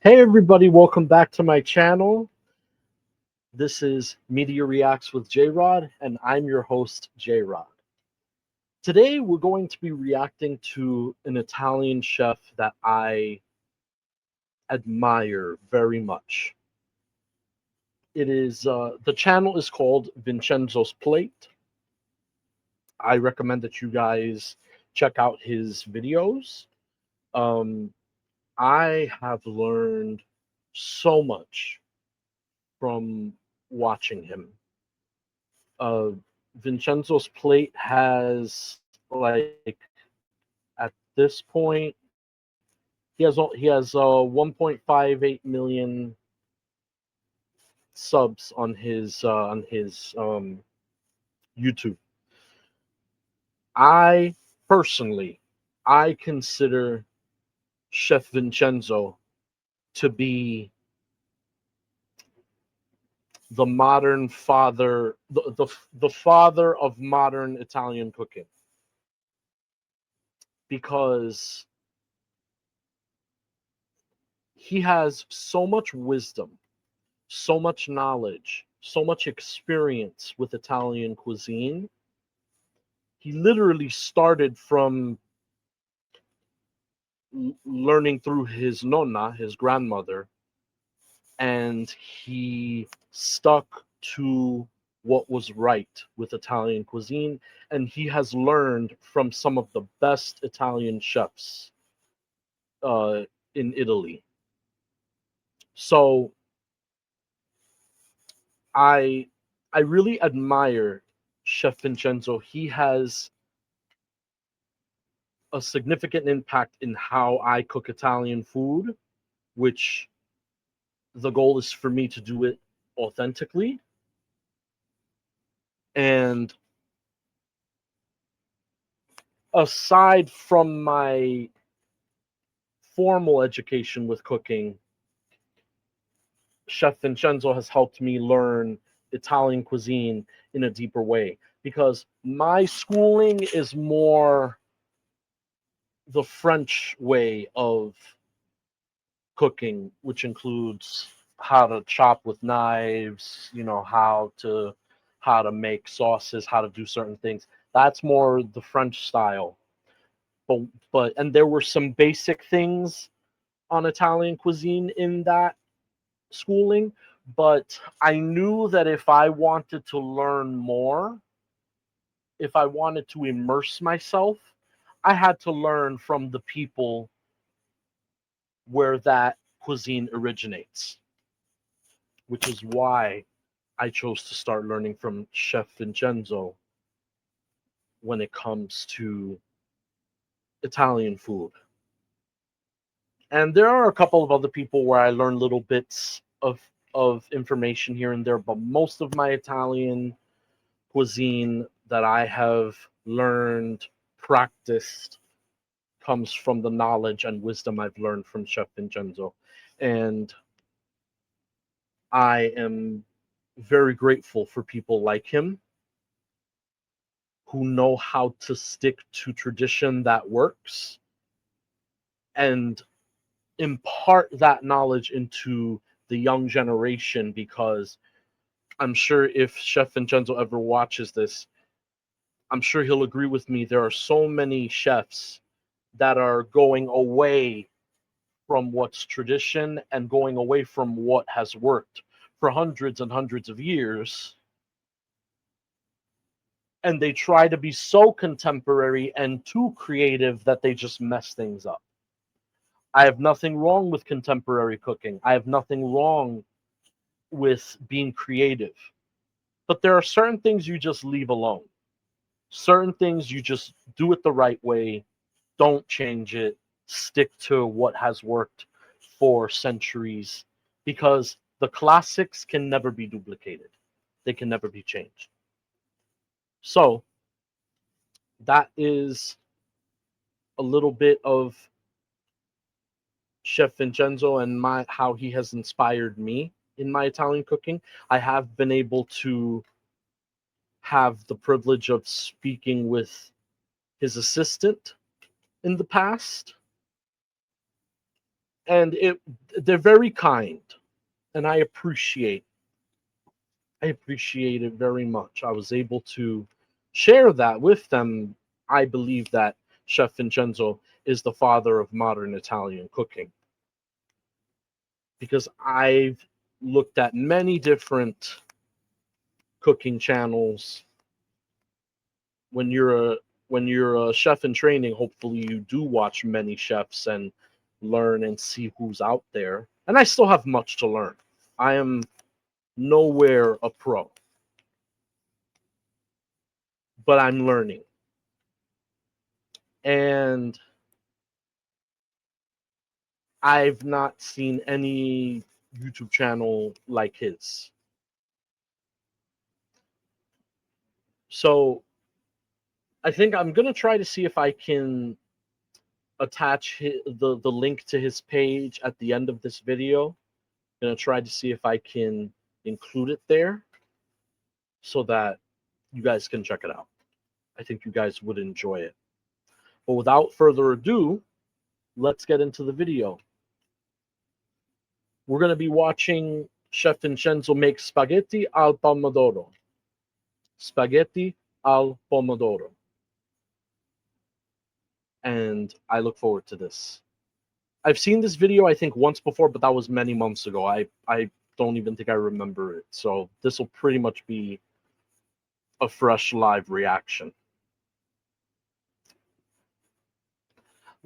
Hey everybody, welcome back to my channel. This is Media Reacts with JRod, and I'm your host, JRod. Today we're going to be reacting to an Italian chef that I admire very much. The channel is called Vincenzo's Plate. I recommend that you guys check out his videos. Um, I have learned so much from watching him. uh, Vincenzo's Plate has at this point he has 1.58 million subs on his YouTube. I personally I consider Chef Vincenzo to be the modern father, the father of modern Italian cooking, because he has so much wisdom, so much knowledge, so much experience with Italian cuisine. He literally started from learning through his nonna, his grandmother, and he stuck to what was right with Italian cuisine. And he has learned from some of the best Italian chefs uh, in Italy. So I I really admire Chef Vincenzo. He has a significant impact in how I cook Italian food, which the goal is for me to do it authentically. And aside from my formal education with cooking, Chef Vincenzo has helped me learn Italian cuisine in a deeper way, because my schooling is more the French way of cooking, which includes how to chop with knives, how to make sauces, how to do certain things. That's more the French style. But and there were some basic things on Italian cuisine in that schooling, but I knew that if I wanted to learn more, if I wanted to immerse myself, I had to learn from the people where that cuisine originates, which is why I chose to start learning from Chef Vincenzo when it comes to Italian food. And there are a couple of other people where I learn little bits of information here and there, but most of my Italian cuisine that I have learned, practiced, comes from the knowledge and wisdom I've learned from Chef Vincenzo. And I am very grateful for people like him who know how to stick to tradition that works and impart that knowledge into the young generation, because I'm sure if Chef Vincenzo ever watches this, I'm sure he'll agree with me. There are so many chefs that are going away from what's tradition and going away from what has worked for hundreds and hundreds of years. And they try to be so contemporary and too creative that they just mess things up. I have nothing wrong with contemporary cooking. I have nothing wrong with being creative. But there are certain things you just leave alone. Certain things you just do it the right way. Don't change it. Stick to what has worked for centuries, because the classics can never be duplicated. They can never be changed. So that is a little bit of Chef Vincenzo and how he has inspired me in my Italian cooking. I have been able to have the privilege of speaking with his assistant in the past, and they're very kind, and I appreciate it very much. I was able to share that with them. I believe that Chef Vincenzo is the father of modern Italian cooking, because I've looked at many different cooking channels. When you're a chef in training, hopefully you do watch many chefs and learn and see who's out there. And I still have much to learn. I am nowhere a pro, but I'm learning. And I've not seen any YouTube channel like his. So I think I'm gonna try to see if I can attach the link to his page at the end of this video. I'm gonna try to see if I can include it there so that you guys can check it out. I think you guys would enjoy it. But without further ado, let's get into the video. We're gonna be watching Chef Vincenzo make spaghetti al pomodoro. Spaghetti al pomodoro. And I look forward to this. I've seen this video, I think, once before, but that was many months ago. I don't even think I remember it. So this will pretty much be a fresh live reaction.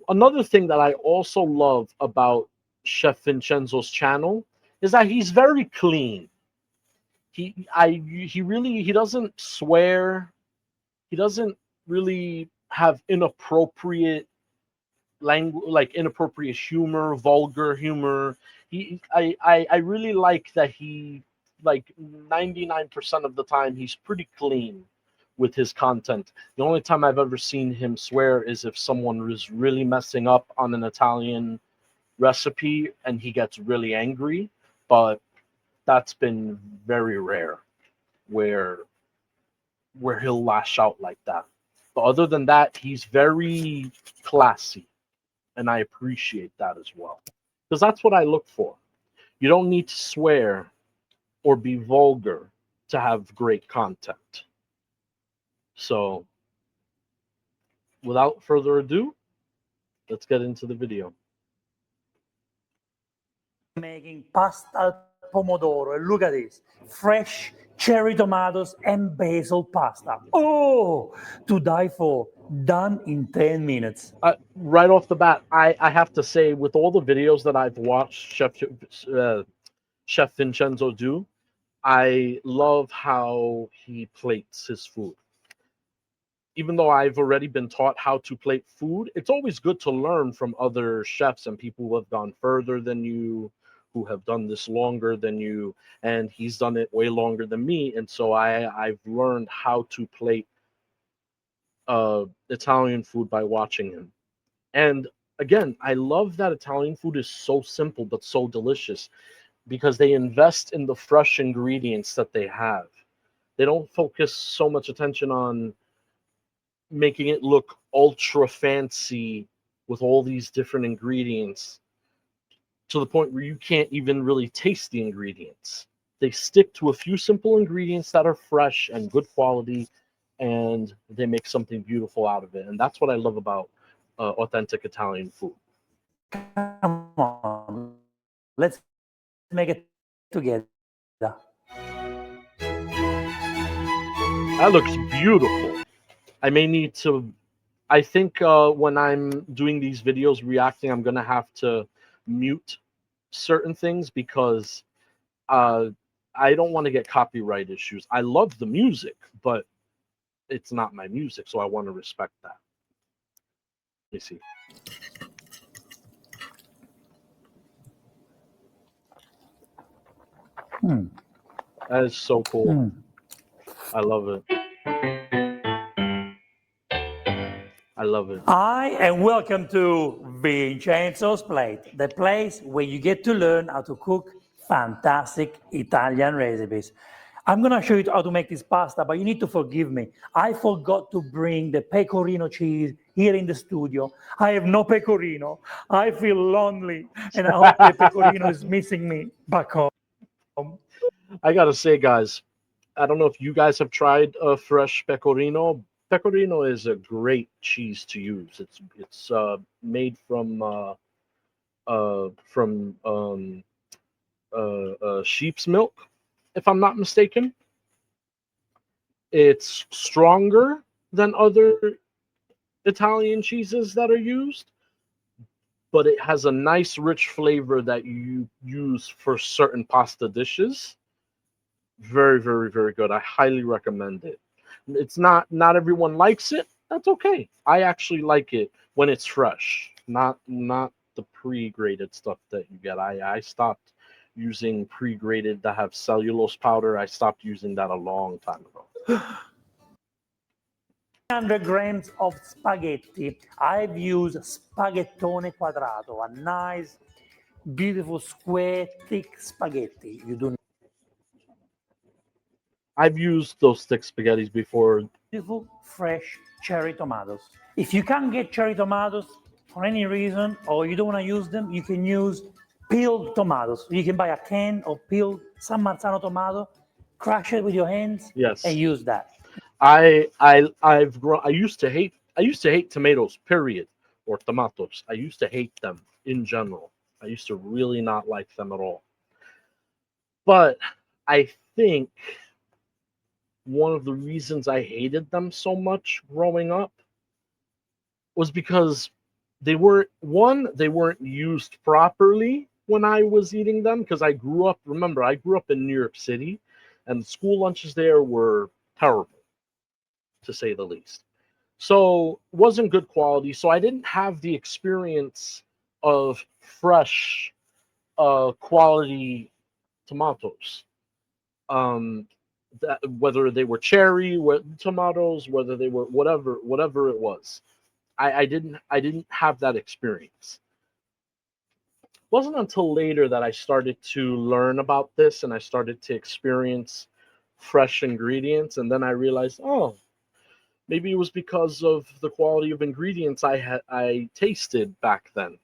Another thing that I also love about Chef Vincenzo's channel is that he's very clean. He doesn't swear. He doesn't really have inappropriate language, like inappropriate humor, vulgar humor. I really like that he, like 99% of the time, he's pretty clean with his content. The only time I've ever seen him swear is if someone was really messing up on an Italian recipe and he gets really angry, but that's been very rare where he'll lash out like that. But other than that, he's very classy, and I appreciate that as well, because that's what I look for. You don't need to swear or be vulgar to have great content. So without further ado, let's get into the video. Making pasta al pomodoro, and look at this, fresh cherry tomatoes and basil pasta. Oh, to die for, done in 10 minutes. Right off the bat, I have to say, with all the videos that I've watched Chef Vincenzo do, I love how he plates his food. Even though I've already been taught how to plate food, it's always good to learn from other chefs and people who have gone further than you, who have done this longer than you, and he's done it way longer than me. And so I've learned how to plate Italian food by watching him. And again, I love that Italian food is so simple but so delicious, because they invest in the fresh ingredients that they have. They don't focus so much attention on making it look ultra fancy with all these different ingredients to the point where you can't even really taste the ingredients. They stick to a few simple ingredients that are fresh and good quality, and they make something beautiful out of it. And that's what I love about authentic Italian food. Come on, let's make it together. That looks beautiful. I may need to, I think when I'm doing these videos reacting, I'm going to have to mute certain things, because I don't want to get copyright issues. I love the music, but it's not my music, so I want to respect that. Let me see. That is so cool. I love it. I love it. Hi, and welcome to Vincenzo's Plate, the place where you get to learn how to cook fantastic Italian recipes. I'm going to show you how to make this pasta, but you need to forgive me. I forgot to bring the pecorino cheese here in the studio. I have no pecorino. I feel lonely, and I hope the pecorino is missing me back home. I gotta say, guys, I don't know if you guys have tried a fresh pecorino. Pecorino is a great cheese to use. It's made from sheep's milk, if I'm not mistaken. It's stronger than other Italian cheeses that are used, but it has a nice rich flavor that you use for certain pasta dishes. Very, very, very good. I highly recommend it. It's not everyone likes it. That's okay. I actually like it when it's fresh, not the pre-grated stuff that you get. I stopped using pre-grated that have cellulose powder. I stopped using that a long time ago. 100 grams of spaghetti. I've used spaghettone quadrato, a nice, beautiful, square, thick spaghetti. You do I've used those thick spaghettis before. beautiful, fresh cherry tomatoes. If you can't get cherry tomatoes for any reason, or you don't want to use them, you can use peeled tomatoes. You can buy a can of peeled San Marzano tomato, crush it with your hands, and Yes, use that. I've grown. I used to hate tomatoes. Period, or tomatoes. I used to hate them in general. I used to really not like them at all. But I think one of the reasons I hated them so much growing up was because they weren't used properly when I was eating them, because I grew up in New York City, and school lunches there were terrible, to say the least. So wasn't good quality. So I didn't have the experience of fresh quality tomatoes. Um, whether they were cherry tomatoes, whether they were whatever it was, I didn't have that experience. It wasn't until later that I started to learn about this and I started to experience fresh ingredients, and then I realized, oh, maybe it was because of the quality of ingredients I tasted back then.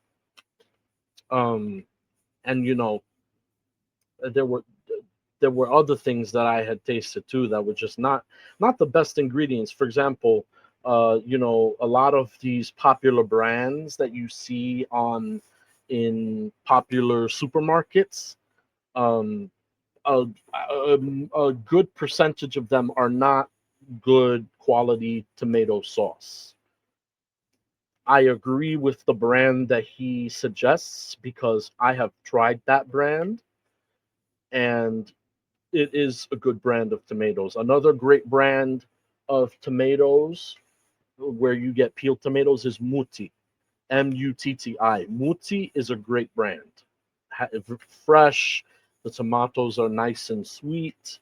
Um, and there were there were other things that I had tasted too that were just not the best ingredients. For example, a lot of these popular brands that you see on in popular supermarkets, um, a, a good percentage of them are not good quality tomato sauce. I agree with the brand that he suggests because I have tried that brand and it is a good brand of tomatoes. Another great brand of tomatoes where you get peeled tomatoes is Mutti, Mutti. Mutti is a great brand. Fresh, the tomatoes are nice and sweet.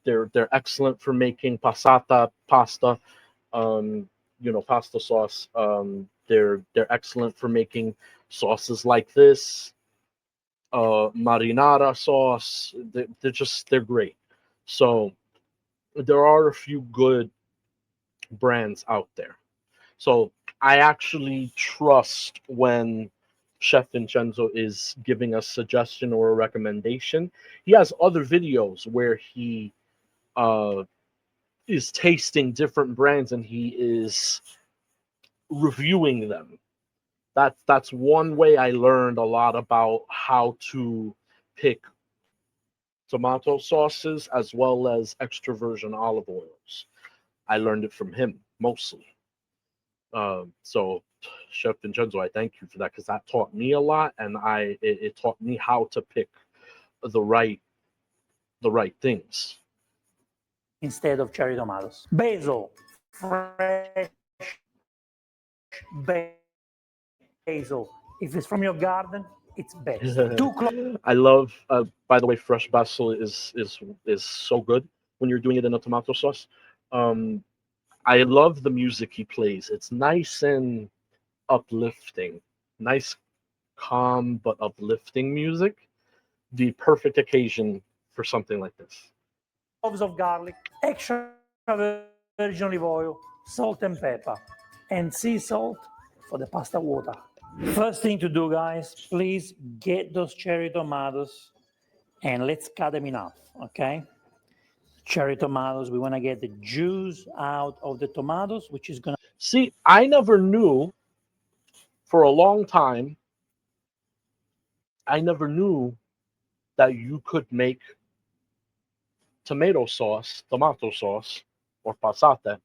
They're excellent for making passata pasta, um, pasta sauce. They're excellent for making sauces like this, marinara sauce. They're great. So there are a few good brands out there. So I actually trust when Chef Vincenzo is giving a suggestion or a recommendation. He has other videos where he uh, is tasting different brands and he is reviewing them. That's one way I learned a lot about how to pick tomato sauces as well as extra virgin olive oils. I learned it from him mostly. So, Chef Vincenzo, I thank you for that because that taught me a lot, and it taught me how to pick the right the right things. instead of cherry tomatoes. Basil, fresh basil. If it's from your garden, it's best. 2 cloves I love. By the way, fresh basil is so good when you're doing it in a tomato sauce. Um, I love the music he plays. It's nice and uplifting, nice, calm but uplifting music. The perfect occasion for something like this. of garlic, extra virgin olive oil, salt and pepper, and sea salt for the pasta water. First thing to do, guys, please get those cherry tomatoes and let's cut them in half, okay? Cherry tomatoes, we want to get the juice out of the tomatoes, which is going to... See, I never knew for a long time, I never knew that you could make tomato sauce, or passata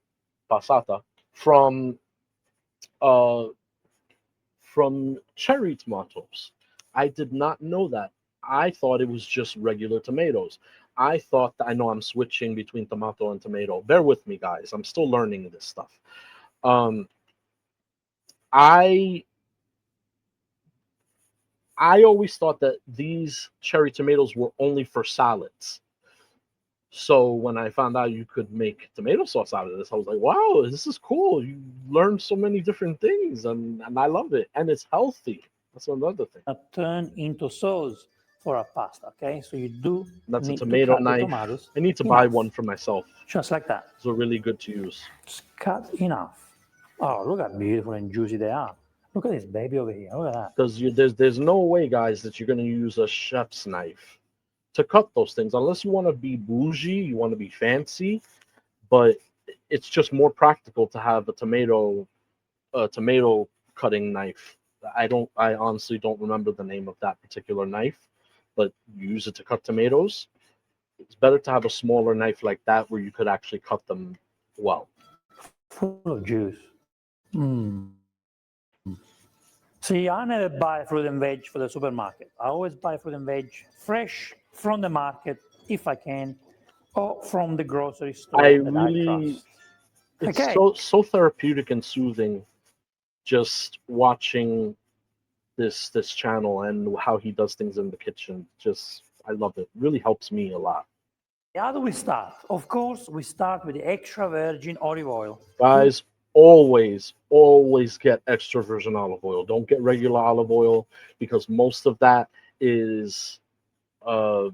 uh, from cherry tomatoes. I did not know that. I thought it was just regular tomatoes. I thought that I know I'm switching between tomato and tomato. Bear with me, guys. I'm still learning this stuff. Um, I I always thought that these cherry tomatoes were only for salads. So when I found out you could make tomato sauce out of this, I was like, wow, this is cool. You learn so many different things, and I love it. And it's healthy. That's another thing. turn into sauce for a pasta, okay? So you do That's a need to tomato cut the knife. tomatoes I need to in buy half, one for myself. just like that. Those are really good to use. Just cut in half. Oh, look how beautiful and juicy they are. Look at this baby over here. Look at that. Because there's no way, guys, that you're going to use a chef's knife to cut those things unless you want to be bougie, you want to be fancy. But it's just more practical to have a tomato cutting knife. I honestly don't remember the name of that particular knife, but you use it to cut tomatoes. It's better to have a smaller knife like that where you could actually cut them well. Full of juice. See, I never buy fruit and veg for the supermarket. I always buy fruit and veg fresh from the market if I can, or from the grocery store I that really, I trust. it's Okay. so therapeutic and soothing just watching this channel and how he does things in the kitchen. Just I love it. Really helps me a lot. How do we start? Of course, we start with the extra virgin olive oil. Guys, always get extra virgin olive oil. Don't get regular olive oil because most of that is uh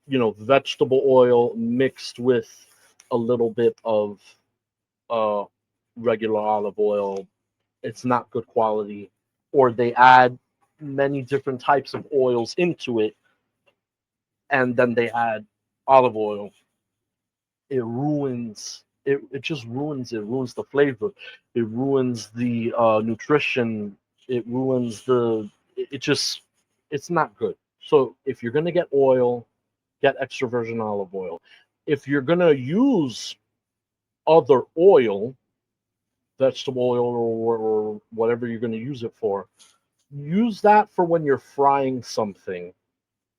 vegetable oil mixed with a little bit of uh regular olive oil. It's not good quality, or they add many different types of oils into it and then they add olive oil. It ruins it. It just ruins it. Ruins the flavor. It ruins the nutrition. It ruins the. It just. It's not good. So if you're gonna get oil, get extra virgin olive oil. If you're gonna use other oil, vegetable oil or whatever you're gonna use it for, use that for when you're frying something,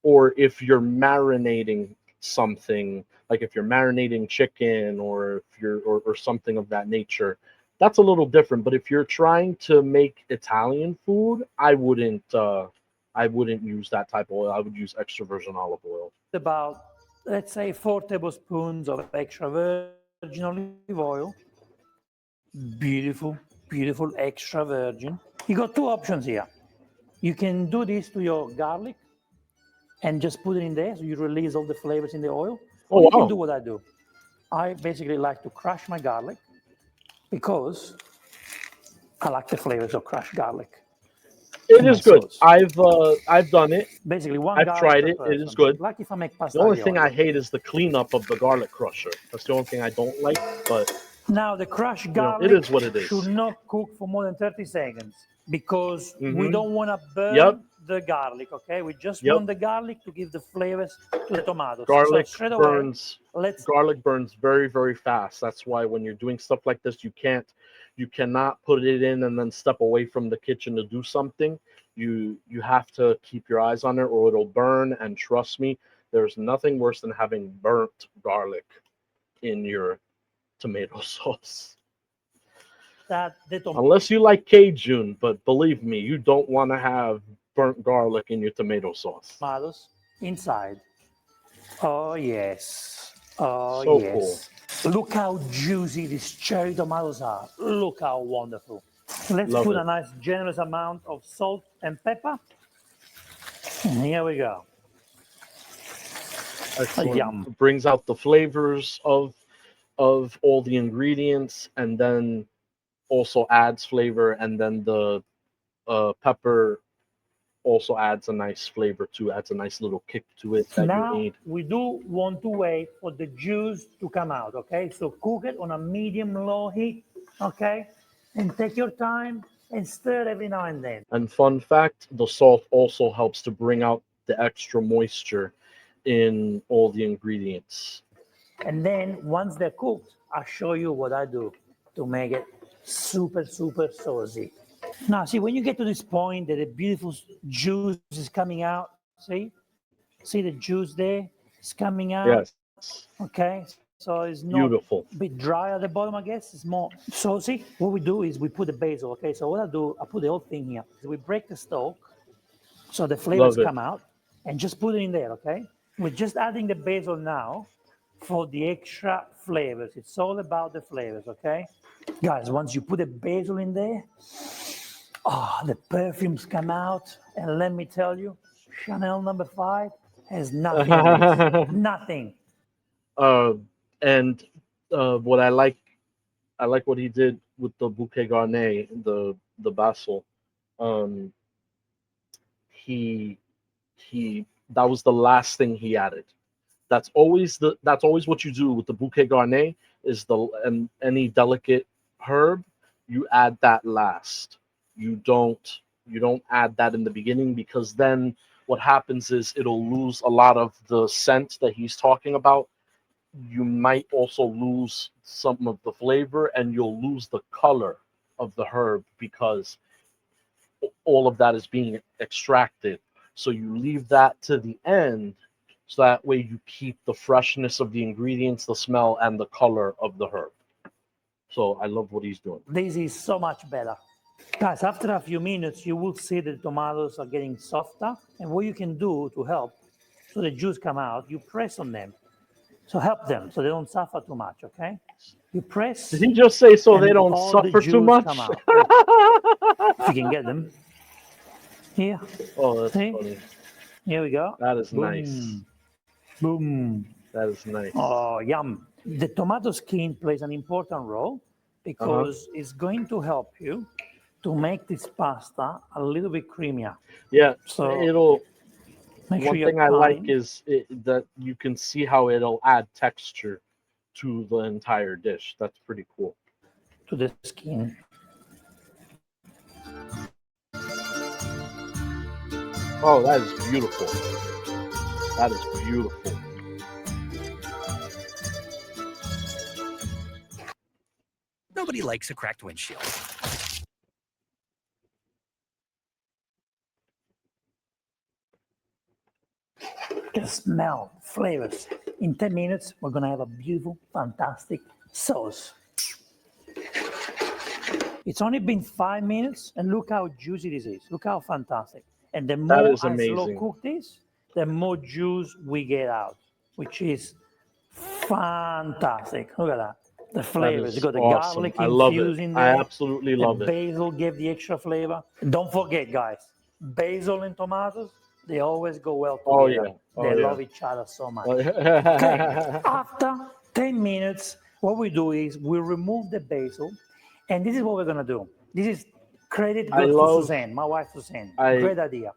or if you're marinating something, like if you're marinating chicken or if you're or something of that nature. That's a little different. But if you're trying to make Italian food, I wouldn't use that type of oil. I would use extra virgin olive oil. About, let's say, 4 tablespoons of extra virgin olive oil. Beautiful, beautiful extra virgin. You got two options here. You can do this to your garlic and just put it in there so you release all the flavors in the oil. Or Oh you can wow. do what I do. I basically like to crush my garlic because I like the flavors of crushed garlic. It in my is good. sauce. I've done it. Basically, one I've garlic tried per it. It person. is good. Like if I make pasta The only thing aglio. I hate is the cleanup of the garlic crusher. That's the only thing I don't like. But Now, the crushed it garlic is what it is. should not cook for more than 30 seconds because we Mhm. don't want to burn Yep. the garlic, okay? We just Yep. want the garlic to give the flavors to the tomatoes. Garlic so straight away, burns. Garlic burns very fast. That's why when you're doing stuff like this, you cannot put it in and then step away from the kitchen to do something. You have to keep your eyes on it or it'll burn. And trust me, there's nothing worse than having burnt garlic in your tomato sauce. that the Unless you like Cajun, but believe me, you don't want to have burnt garlic in your tomato sauce. tomatoes inside. Oh, yes. Oh, So yes. Look how juicy these cherry tomatoes are. Look how wonderful. Let's Love put it. a nice generous amount of salt and pepper. And here we go. Excellent. Yum. It brings out the flavors of all the ingredients, and then also adds flavor, and then the pepper also adds a nice flavor too, adds a nice little kick to it that you Now need. we do want to wait for the juice to come out, okay? So cook it on a medium-low heat, okay? And take your time and stir every now and then. And fun fact, the salt also helps to bring out the extra moisture in all the ingredients. And then once they're cooked, I'll show you what I do to make it super, super saucy. Now, see, when you get to this point that the beautiful juice is coming out, see the juice there? It's coming out, Yes, okay? So it's not beautiful. a bit dry at the bottom, I guess. It's more saucy. What we do is we put the basil, okay? So what I do, I put the whole thing here. We break the stalk so the flavors Love it. come out and just put it in there, okay? We're just adding the basil now for the extra flavors. It's all about the flavors, okay? Guys, once you put the basil in there, the perfumes come out. And let me tell you, Chanel number 5 has nothing on this. Nothing. uh, and what I like what he did with the bouquet garnet, the basil. Um, he he that was the last thing he added. That's always what you do with the bouquet garnet is the and any delicate herb, you add that last. You don't add that in the beginning, because then what happens is it'll lose a lot of the scent that he's talking about. You might also lose some of the flavor, and you'll lose the color of the herb, because all of that is being extracted. So you leave that to the end, so that way you keep the freshness of the ingredients, the smell, and the color of the herb. So I love what he's doing. This is so much better. Guys, after a few minutes, you will see the tomatoes are getting softer. And what you can do to help, so the juice come out, you press on them. So help them so they don't suffer too much, okay? You press. Did he just say so and they don't all the suffer too juice come much? out. If you can get them. Here. Oh, that's See? funny. Here we go. That is Boom. nice. Boom. That is nice. Oh, yum. The tomato skin plays an important role because it's going to help you to make this pasta a little bit creamier. Yeah, So it'll. make sure One you're thing I like kind is that you can see how it'll add texture to the entire dish. That's pretty cool. to the skin. Oh, that is beautiful. That is beautiful. Nobody likes a cracked windshield. The smell, flavors. In 10 minutes, we're going to have a beautiful, fantastic sauce. It's only been 5 minutes, and look how juicy this is. Look how fantastic. And the That more is I slow amazing. cook this, the more juice we get out, which is fantastic. Look at that. The That flavors. You is got the awesome. garlic I love it. infused in I there. absolutely The love it. basil gave the extra flavor. Don't forget, guys, basil and tomatoes, they always go well Oh together. yeah. They Oh love yeah. each other so much. Okay, after 10 minutes, what we do is we remove the basil, and this is what we're gonna do. This is credit I goes to love. Suzanne, my wife Suzanne. I Great idea.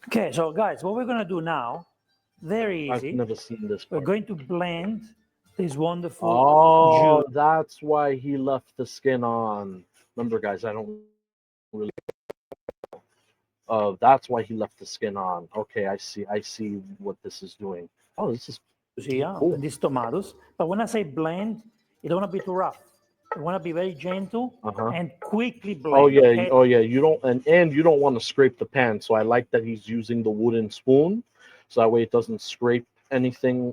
Okay, so guys, what we're gonna do now, very I've easy. never seen this We're part. going to blend this wonderful Oh, juice. that's why he left the skin on. Remember, guys, I don't really. That's why he left the skin on. Okay, I see. I see what this is doing. Oh, this is Here cool. and these tomatoes. But when I say blend, you don't want to be too rough. You want to be very gentle Uh-huh. and quickly blend. Oh yeah. Okay? Oh yeah. You don't and you don't want to scrape the pan. So I like that he's using the wooden spoon, so that way it doesn't scrape anything,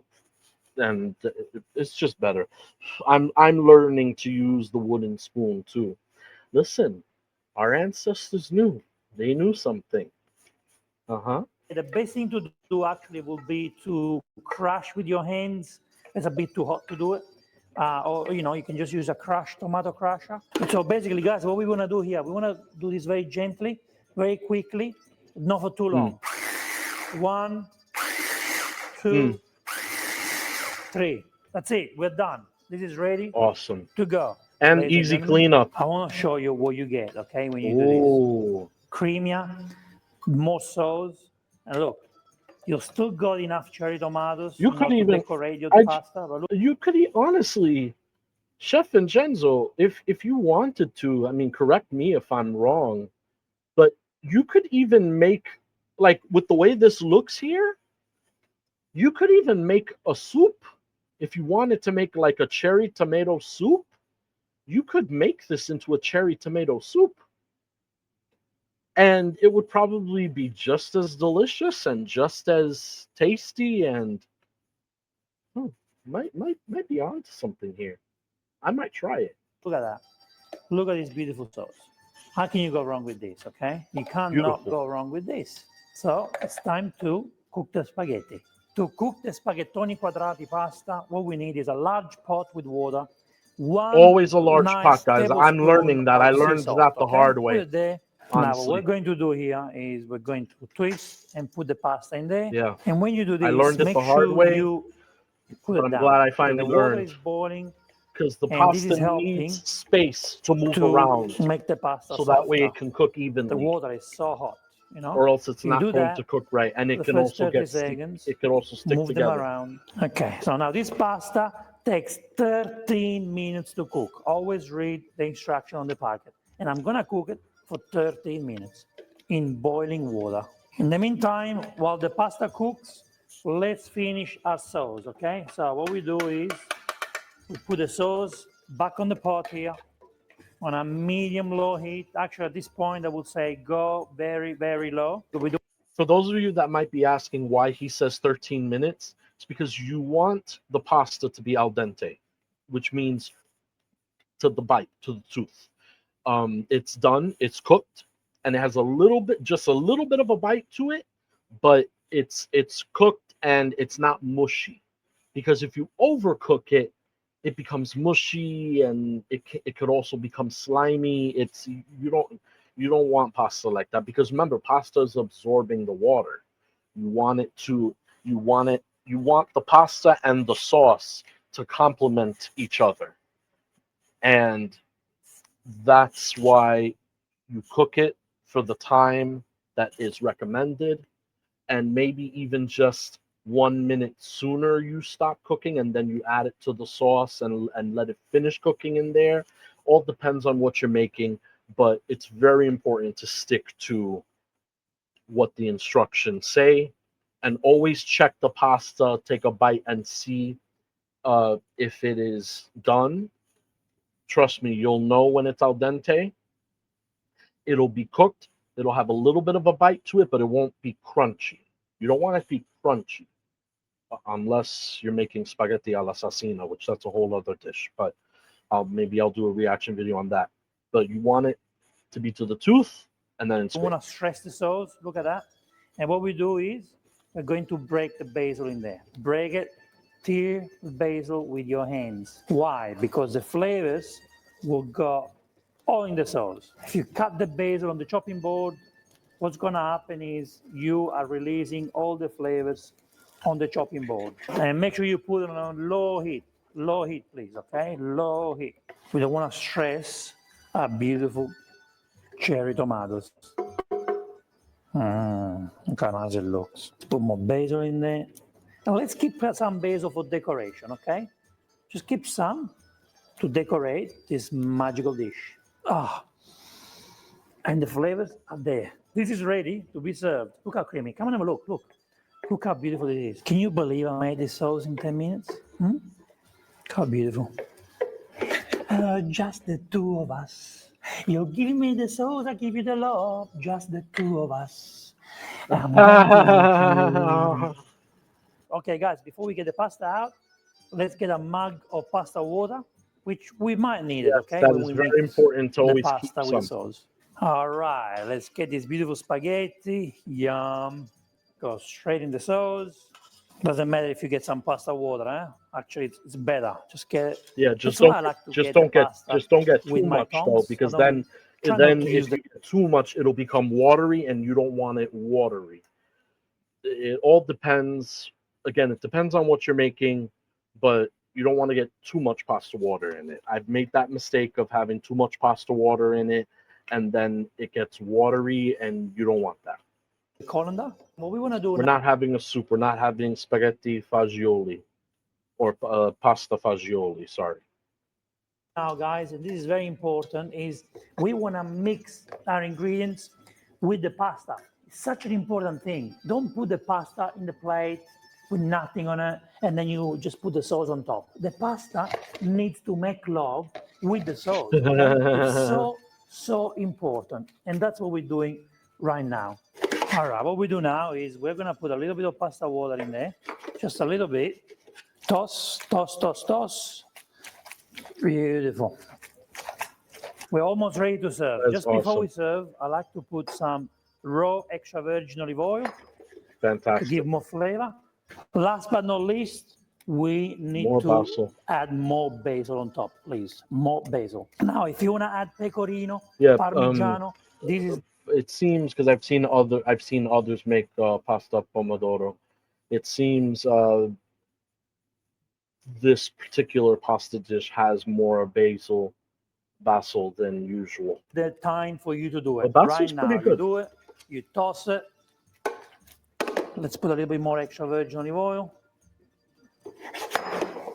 and it's just better. I'm learning to use the wooden spoon too. Listen, our ancestors knew. They knew something. Uh-huh. The best thing to do actually will be to crush with your hands. It's a bit too hot to do it. Or you can just use a crushed tomato crusher. So basically, guys, what we want to do here, we want to do this very gently, very quickly, not for too long. 1, 2, Mm. 3. That's it. We're done. This is ready Awesome. to go. And Ladies and easy gentlemen, cleanup. I want to show you what you get, okay, when you do Oh, this. Creamier, more sauce, and look, you've still got enough cherry tomatoes you not could to even, decorate your I, pasta, but look, you could honestly, Chef Vincenzo, if you wanted to, I mean, correct me if I'm wrong, but you could even make, like, with the way this looks here, you could even make a soup. If you wanted to make like a cherry tomato soup, you could make this into a cherry tomato soup. And it would probably be just as delicious and just as tasty and hmm, might be onto something here. I might try it. look at that. Look at this beautiful sauce. How can you go wrong with this, okay? You cannot Beautiful. go wrong with this. So it's time to cook the spaghetti. To cook the spaghettoni quadrati pasta, what we need is a large pot with water, one Always a large nice pot, guys. I'm tablespoon learning that. I of sea learned salt, that the okay? hard Put way, it there. Now what honestly. we're going to do here is we're going to twist and put the pasta in there. Yeah. And when you do I this, learned it make the hard sure way, you put but it I'm down. glad I So finally the water learned is boiling, because the and this pasta is helping needs space to move to around make the pasta so that way softer. it can cook The evenly, water is so hot, you know. or else it's You not do going that to cook right, and for it the can first also 30 get stick. seconds, It can also stick move them together. around. Okay, so now this pasta takes 13 minutes to cook. Always read the instruction on the packet. And I'm gonna cook it for 13 minutes in boiling water. In the meantime, while the pasta cooks, let's finish our sauce, okay? So what we do is we put the sauce back on the pot here on a medium-low heat. Actually, at this point, I would say go very, very low. We do For those of you that might be asking why he says 13 minutes, it's because you want the pasta to be al dente, which means to the bite, to the tooth. It's done, it's cooked, and it has a little bit, just a little bit of a bite to it, but it's cooked and it's not mushy. Because if you overcook it, it becomes mushy and it could also become slimy. It's you don't want pasta like that because remember pasta is absorbing the water. You want it to you want the pasta and the sauce to complement each other. And that's why you cook it for the time that is recommended, and maybe even just 1 minute sooner you stop cooking and then you add it to the sauce and let it finish cooking in there. All depends on what you're making, but it's very important to stick to what the instructions say and always check the pasta, take a bite and see if it is done. Trust me, you'll know when it's al dente. It'll be cooked. It'll have a little bit of a bite to it, but it won't be crunchy. You don't want it to be crunchy unless you're making spaghetti all'assassina, which that's a whole other dish. But maybe I'll do a reaction video on that. But you want it to be to the tooth, and then it's don't good. want to stress the sauce. Look at that. And what we do is we're going to break the basil in there. Break it, tear the basil with your hands. Why? Because the flavors will go all in the sauce. If you cut the basil on the chopping board, what's going to happen is you are releasing all the flavors on the chopping board. And make sure you put it on low heat. Low heat, please, okay? Low heat. We don't want to stress our beautiful cherry tomatoes. Look how nice it looks. Put more basil in there. And let's keep some basil for decoration, okay? Just keep some to decorate this magical dish. Ah, and the flavors are there. This is ready to be served. Look how creamy. Come on, have a look. Look. Look how beautiful it is. Can you believe I made this sauce in 10 minutes? How beautiful. Just the two of us. You're giving me the sauce, I give you the love. Just the two of us. I'm gonna do it. Okay, guys, before we get the pasta out, let's get a mug of pasta water, which we might need it, Yes, okay, that when is we very mix important to the always keep pasta with some. sauce. All right, let's get this beautiful spaghetti. Yum. Go straight in the sauce. Doesn't matter if you get some pasta water, eh? Actually, it's better. Just get it. Yeah, That's why I like to get the pasta just don't get with too my much though, tongs. because Try not to if use you get too much, it'll become watery, and you don't want it watery. It all depends. Again, it depends on what you're making, but you don't want to get too much pasta water in it. I've made that mistake of having too much pasta water in it, and then it gets watery, and you don't want that. Colander. What we want to do We're not having a soup. We're not having spaghetti fagioli or pasta fagioli. Sorry. now, guys, and this is very important, is we want to mix our ingredients with the pasta. It's such an important thing. Don't put the pasta in the plate with nothing on it, and then you just put the sauce on top. The pasta needs to make love with the sauce. Okay? It's so important, and that's what we're doing right now. All right, what we do now is we're gonna put a little bit of pasta water in there, just a little bit. Toss, toss, toss, toss. Beautiful. We're almost ready to serve. That's Just before awesome. we serve, I like to put some raw extra virgin olive oil to Fantastic. give more flavor. Last but not least, we need More to basil. add more basil on top, please. More basil. Now, if you want to add pecorino, Yeah, parmigiano, this is It seems, because I've seen others make pasta pomodoro. It seems this particular pasta dish has more basil than usual. the time for you to do it. But basil's Right now, pretty you good. do it, you toss it. Let's put a little bit more extra virgin olive oil.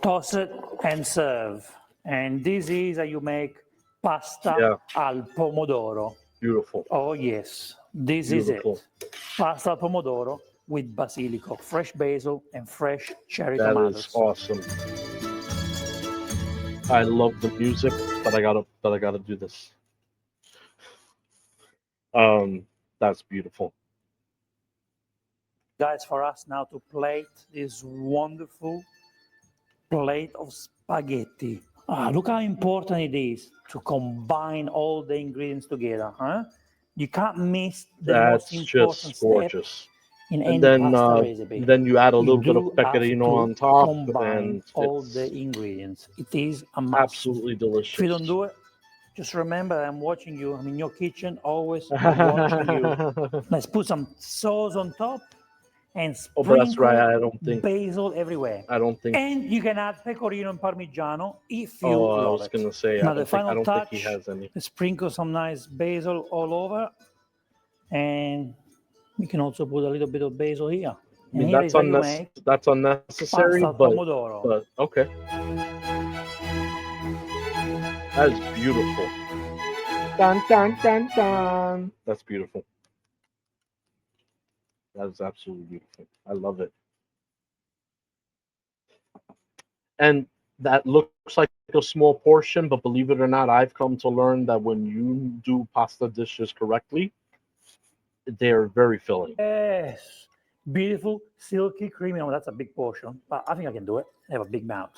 Toss it and serve. And this is how you make pasta Yeah. al pomodoro. Beautiful. Oh yes, this Beautiful. is it. Pasta al pomodoro with basilico, fresh basil, and fresh cherry That tomatoes. is awesome. I love the music, but I gotta do this. That's beautiful. Guys, for us now to plate this wonderful plate of spaghetti. Look how important it is to combine all the ingredients together, huh? You can't miss the most That's important just step gorgeous. in And any pasta recipe. then you add a You little bit of do have pecorino to on top, combine and all it's the ingredients. It is a must. absolutely If you delicious. don't do it, just remember I'm watching you. I'm in your kitchen, always watching you. Let's put some sauce on top and Oh, but that's right. sprinkle basil everywhere. I don't think. And you can add pecorino and parmigiano if you Oh, I love was it. gonna say Now I the don't think. I final don't think he touch, has any. let's sprinkle some nice basil all over. And we can also put a little bit of basil here. I mean, And here is how you make that's unnecessary, pasta al pomodoro. but okay. That is beautiful. Dun dun dun dun. That's beautiful. That is absolutely beautiful. I love it. And that looks like a small portion, but believe it or not, I've come to learn that when you do pasta dishes correctly, they're very filling. Yes. Beautiful, silky, creamy. Oh, that's a big portion, but I think I can do it. I have a big mouth.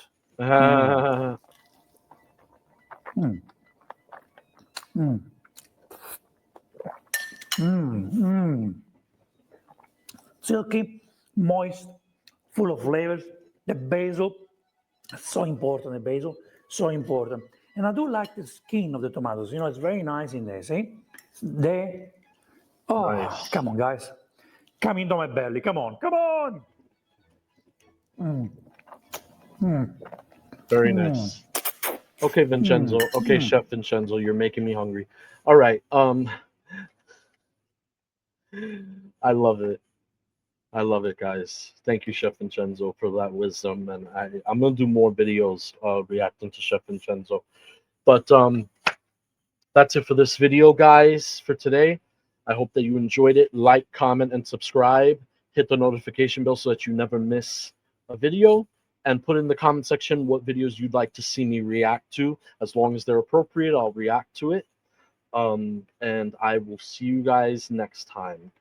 Silky, moist, full of flavors. The basil, so important. The basil, so important. And I do like the skin of the tomatoes. You know, it's very nice in there. See, there. Oh, Nice. come on, guys, come into my belly. Come on, come on. Very nice. Okay, Vincenzo. Okay, Chef Vincenzo, you're making me hungry. All right. I love it. I love it, guys. Thank you, Chef Vincenzo, for that wisdom, and I'm gonna do more videos reacting to Chef Vincenzo. But that's it for this video, guys, for today. I hope that you enjoyed it. Like, comment, and subscribe. Hit the notification bell so that you never miss a video. And put in the comment section what videos you'd like to see me react to. As long as they're appropriate, I'll react to it. And I will see you guys next time.